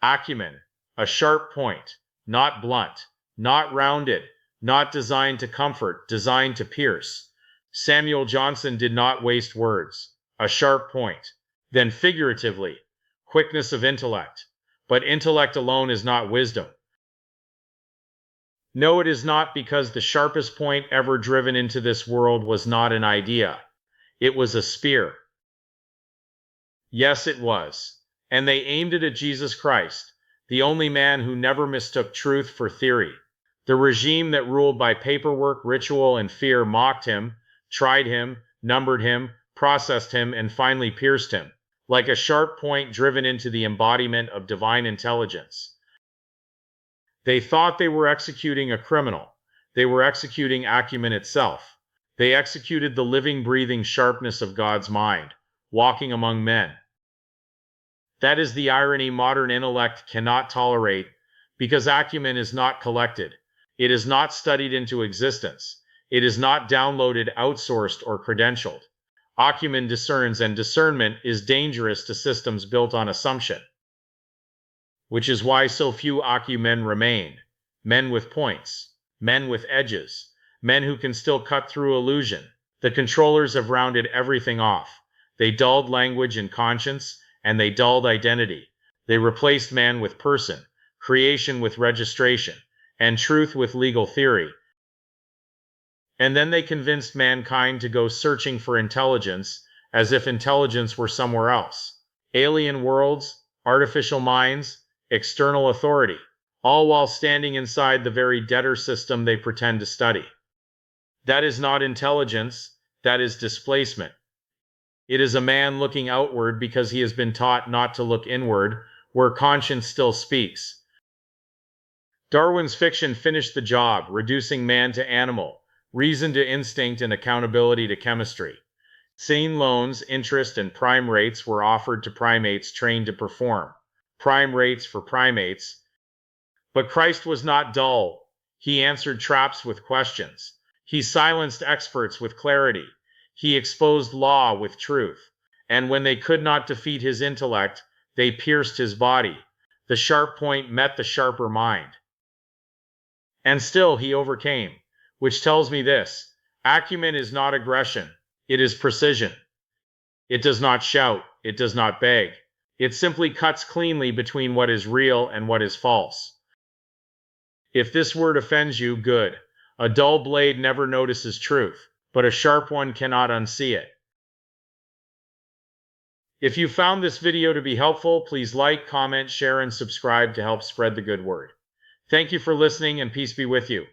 Acumen, a sharp point, not blunt, not rounded, not designed to comfort, designed to pierce. Samuel Johnson did not waste words. A sharp point. Then figuratively, quickness of intellect. But intellect alone is not wisdom. No, it is not, because the sharpest point ever driven into this world was not an idea. It was a spear. Yes, it was. And they aimed it at Jesus Christ, the only man who never mistook truth for theory. The regime that ruled by paperwork, ritual, and fear mocked him, tried him, numbered him, processed him, and finally pierced him, like a sharp point driven into the embodiment of divine intelligence. They thought they were executing a criminal. They were executing acumen itself. They executed the living, breathing sharpness of God's mind, walking among men. That is the irony modern intellect cannot tolerate, because acumen is not collected. It is not studied into existence. It is not downloaded, outsourced, or credentialed. Acumen discerns, and discernment is dangerous to systems built on assumption. Which is why so few acu-men remain. Men with points. Men with edges. Men who can still cut through illusion. The controllers have rounded everything off. They dulled language and conscience, and they dulled identity. They replaced man with person, creation with registration, and truth with legal theory. And then they convinced mankind to go searching for intelligence, as if intelligence were somewhere else. Alien worlds, artificial minds, external authority, all while standing inside the very debtor system they pretend to study. That is not intelligence, that is displacement. It is a man looking outward because he has been taught not to look inward, where conscience still speaks. Darwin's fiction finished the job, reducing man to animal, reason to instinct, and accountability to chemistry. Sane loans, interest, and prime rates were offered to primates trained to perform. Prime rates for primates. But Christ was not dull. He answered traps with questions. He silenced experts with clarity. He exposed law with truth. And when they could not defeat his intellect, they pierced his body. The sharp point met the sharper mind. And still he overcame, which tells me this: acumen is not aggression, it is precision. It does not shout, it does not beg. It simply cuts cleanly between what is real and what is false. If this word offends you, good. A dull blade never notices truth, but a sharp one cannot unsee it. If you found this video to be helpful, please like, comment, share, and subscribe to help spread the good word. Thank you for listening, and peace be with you.